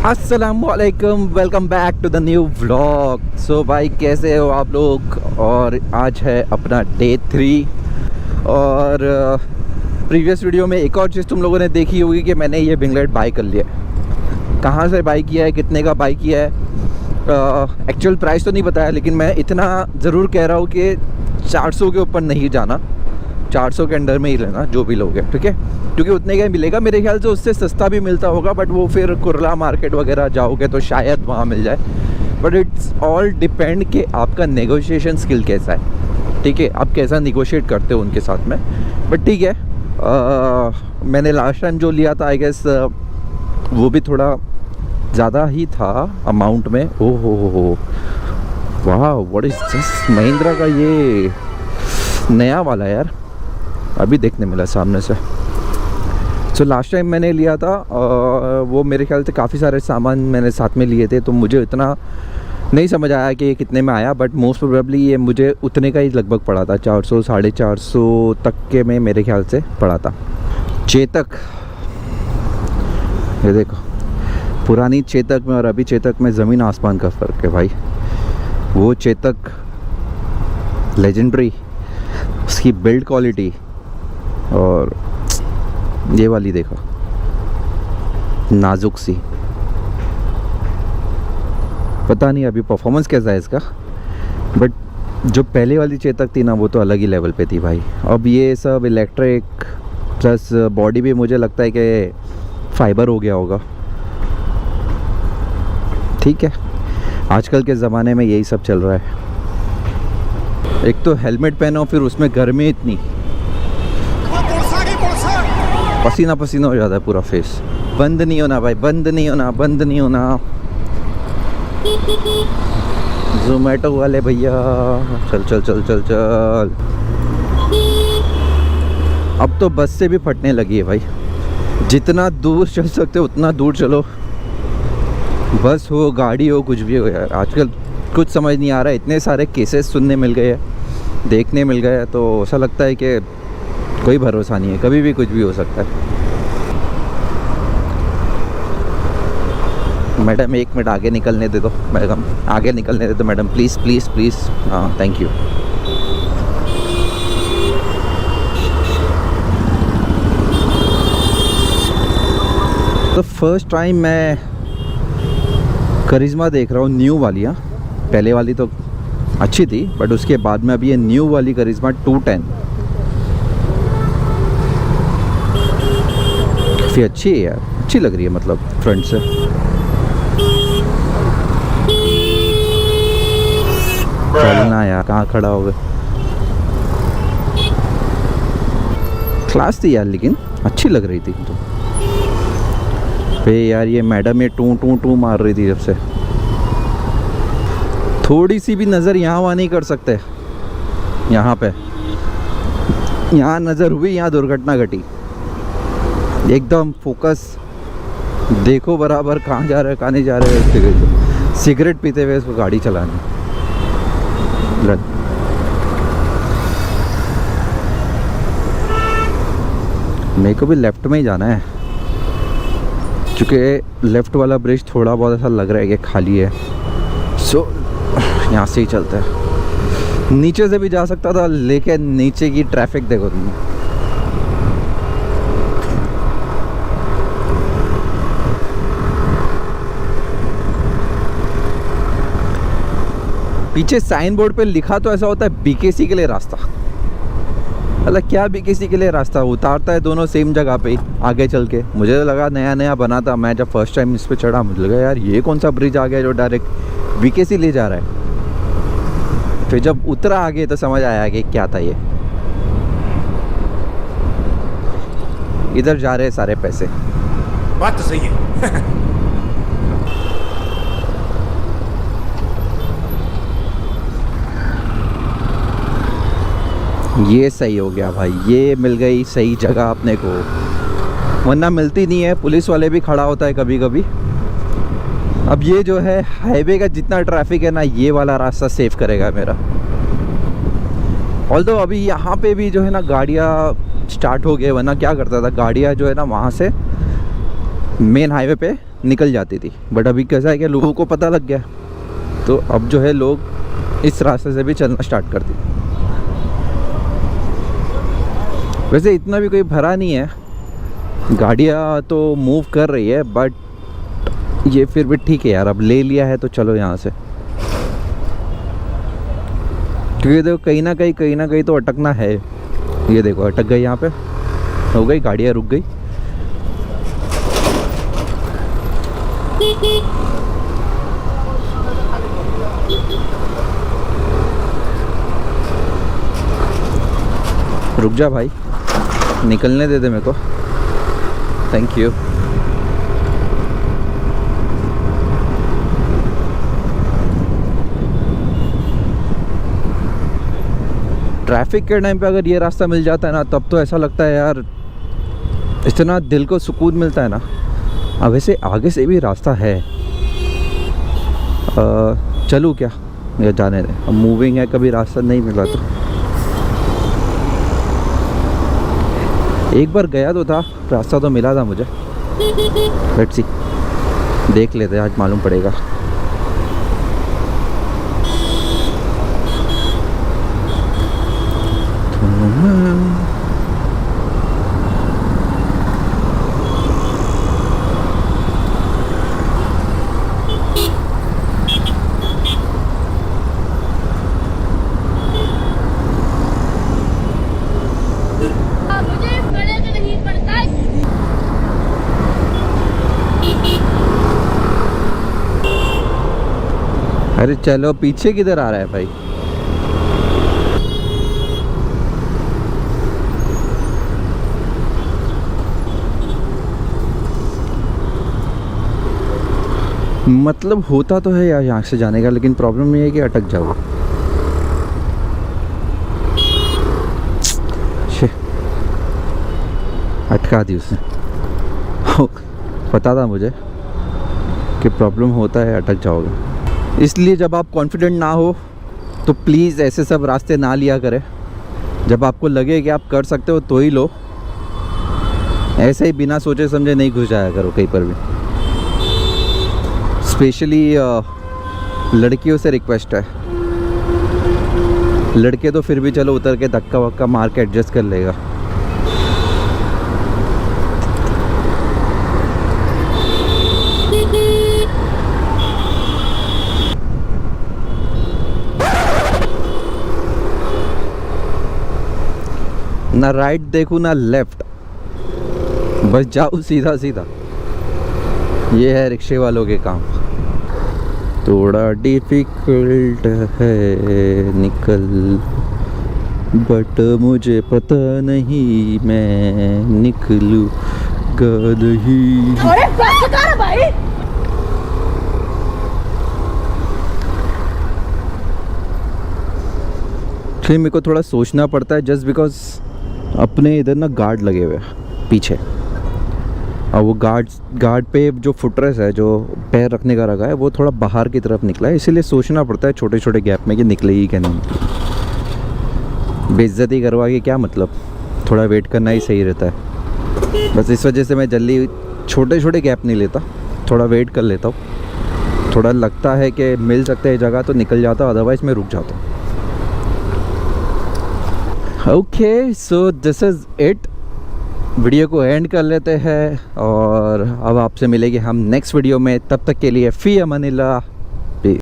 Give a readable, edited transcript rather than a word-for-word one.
अस्सलामुअलैकुम, welcome back to the new vlog. So भाई कैसे हो आप लोग। और आज है अपना डे 3 और प्रीवियस वीडियो में एक और चीज़ तुम लोगों ने देखी होगी कि मैंने ये विंगलेट बाई कर लिया। कहाँ से बाई किया है, कितने का बाई किया है, एक्चुअल प्राइस तो नहीं बताया, लेकिन मैं इतना ज़रूर कह रहा हूँ कि 400 के ऊपर नहीं जाना, 400 के अंडर में ही लेना जो भी लोग हैं, ठीक है। क्योंकि उतने का ही मिलेगा, मेरे ख्याल से उससे सस्ता भी मिलता होगा, बट वो फिर कुरला मार्केट वगैरह जाओगे तो शायद वहाँ मिल जाए। बट इट्स ऑल डिपेंड कि आपका नेगोशिएशन स्किल कैसा है, ठीक है, आप कैसा निगोशिएट करते हो उनके साथ में। बट ठीक है, मैंने लास्ट टाइम जो लिया था आई गेस वो भी थोड़ा ज़्यादा ही था अमाउंट में। ओ हो वाह, व्हाट इज दिस। महिंद्रा का ये नया वाला यार, अभी देखने मिला सामने से। सो लास्ट टाइम मैंने लिया था वो मेरे ख्याल से काफ़ी सारे सामान मैंने साथ में लिए थे, तो मुझे इतना नहीं समझ आया कि ये कितने में आया, बट मोस्ट प्रोबेबली ये मुझे उतने का ही लगभग पड़ा था, 400 450 तक के में मेरे ख्याल से पड़ा था। चेतक, ये देखो, पुरानी चेतक में और अभी चेतक में ज़मीन आसमान का फ़र्क है भाई। वो चेतक लेजेंडरी, उसकी बिल्ड क्वालिटी, और ये वाली देखो नाजुक सी। पता नहीं अभी परफॉर्मेंस कैसा है इसका, बट जो पहले वाली चेतक थी ना वो तो अलग ही लेवल पे थी भाई। अब ये सब इलेक्ट्रिक प्लस बॉडी भी मुझे लगता है कि फाइबर हो गया होगा, ठीक है। आजकल के ज़माने में यही सब चल रहा है। एक तो हेलमेट पहनो, फिर उसमें गर्मी इतनी, पसीना पसीना हो जाता है पूरा फेस। बंद नहीं होना भाई, बंद नहीं होना, बंद नहीं होना। जोमेटो वाले भैया, चल चल चल चल चल। अब तो बस से भी फटने लगी है भाई, जितना दूर चल सकते हो उतना दूर चलो, बस हो गाड़ी हो कुछ भी हो यार। आजकल कुछ समझ नहीं आ रहा है, इतने सारे केसेस सुनने मिल गए हैं, देखने मिल गए हैं, तो ऐसा लगता है कि कोई भरोसा नहीं है, कभी भी कुछ भी हो सकता है। मैडम 1 मिनट आगे निकलने दे दो, मैडम आगे निकलने दे दो मैडम, प्लीज़ प्लीज़ प्लीज़। हाँ थैंक यू। तो फर्स्ट टाइम मैं करिश्मा देख रहा हूँ, न्यू वाली। हाँ, पहले वाली तो अच्छी थी, बट उसके बाद में अभी ये न्यू वाली करिश्मा 210 काफ़ी अच्छी है यार, अच्छी लग रही है, मतलब फ्रंट से। चलना यार, कहाँ खड़ा हो गए। क्लास थी यार, लेकिन अच्छी लग रही थी तो। पे यार ये मैडम ये टू टू टू मार रही थी जब से। थोड़ी सी भी नज़र यहाँ वहाँ नहीं कर सकते, यहाँ पे यहाँ नज़र हुई, यहाँ दुर्घटना घटी। एकदम फोकस देखो बराबर, कहाँ जा रहे हैं कहाँ नहीं जा रहे हैं। सिगरेट पीते हुए इसको गाड़ी चलानी। मेरे को भी लेफ़्ट में ही जाना है, क्योंकि लेफ़्ट वाला ब्रिज थोड़ा बहुत ऐसा लग रहा है कि खाली है। सो यहाँ से ही चलते हैं। नीचे से भी जा सकता था, लेकिन नीचे की ट्रैफिक देखो तुम। पीछे साइन बोर्ड पे लिखा तो ऐसा होता है बीकेसी के लिए रास्ता। मतलब क्या बीकेसी के लिए रास्ता, उतारता है दोनों सेम जगह पे ही आगे चल के। मुझे तो लगा नया नया बना था, मैं जब फर्स्ट टाइम इस पे चढ़ा मुझे लगा यार ये कौन सा ब्रिज आ गया जो डायरेक्ट बीकेसी ले जा रहा है। फिर जब उतरा आगे तो समझ आया कि क्या था ये। इधर जा रहे सारे पैसे। बात तो सही है। ये सही हो गया भाई, ये मिल गई सही जगह अपने को, वरना मिलती नहीं है। पुलिस वाले भी खड़ा होता है कभी कभी। अब ये जो है हाईवे का जितना ट्रैफिक है ना, ये वाला रास्ता सेव करेगा मेरा। ऑल्दो अभी यहाँ पे भी जो है ना गाड़ियाँ स्टार्ट हो गए, वरना क्या करता था गाड़ियाँ जो है ना वहाँ से मेन हाईवे पे निकल जाती थी। बट अभी कैसा है कि लोगों को पता लग गया, तो अब जो है लोग इस रास्ते से भी चलना स्टार्ट कर दिए। वैसे इतना भी कोई भरा नहीं है, गाड़ियाँ तो मूव कर रही है, बट ये फिर भी ठीक है यार, अब ले लिया है तो चलो यहाँ से। क्योंकि देखो कहीं ना कहीं तो अटकना है। ये देखो अटक गई, यहाँ पे हो गई, गाड़ियाँ रुक गई। रुक जा भाई, निकलने दे दे मेरे को। Thank you. ट्रैफिक के टाइम पे अगर ये रास्ता मिल जाता है ना, तब तो ऐसा लगता है यार, इतना दिल को सुकून मिलता है ना। अब वैसे आगे से भी रास्ता है, चलूँ क्या या जाने दे? अब मूविंग है, कभी रास्ता नहीं मिला तो। एक बार गया तो था, रास्ता तो मिला था मुझे। लेट्स सी, देख लेते हैं, आज मालूम पड़ेगा। अरे चलो, पीछे किधर आ रहा है भाई? मतलब होता तो है यार यहाँ से जाने का, लेकिन प्रॉब्लम ये है कि अटक जाओ। अटका दी उसने। पता था मुझे कि प्रॉब्लम होता है, अटक जाओगे। इसलिए जब आप कॉन्फिडेंट ना हो तो प्लीज़ ऐसे सब रास्ते ना लिया करें। जब आपको लगे कि आप कर सकते हो तो ही लो, ऐसे ही बिना सोचे समझे नहीं घुस जाया करो कहीं पर भी। स्पेशली लड़कियों से रिक्वेस्ट है। लड़के तो फिर भी चलो उतर के धक्का वक्का मार के एडजस्ट कर लेगा। ना राइट देखूँ ना लेफ्ट, बस जाओ सीधा सीधा। ये है रिक्शे वालों के काम। थोड़ा डिफिकल्ट है निकल, बट मुझे पता नहीं मैं निकलूंगा नहीं। अरे भाई, फिर मेरे को थोड़ा सोचना पड़ता है, जस्ट बिकॉज अपने इधर ना गार्ड लगे हुए हैं पीछे, और वो गार्ड पे जो फुटरेस है, जो पैर रखने का रखा है, वो थोड़ा बाहर की तरफ निकला है। इसीलिए सोचना पड़ता है छोटे छोटे गैप में कि निकलेगी क्या नहीं। बेइज्जती करवा के क्या मतलब, थोड़ा वेट करना ही सही रहता है। बस इस वजह से मैं जल्दी छोटे छोटे गैप नहीं लेता, थोड़ा वेट कर लेता हूँ। थोड़ा लगता है कि मिल सकता है जगह तो निकल जाता हूँ, अदरवाइज़ मैं रुक जाता हूँ। Okay, so this is it. Video को एंड कर लेते हैं और अब आपसे मिलेंगे हम नेक्स्ट वीडियो में। तब तक के लिए फ़ी अमानिल्लाह।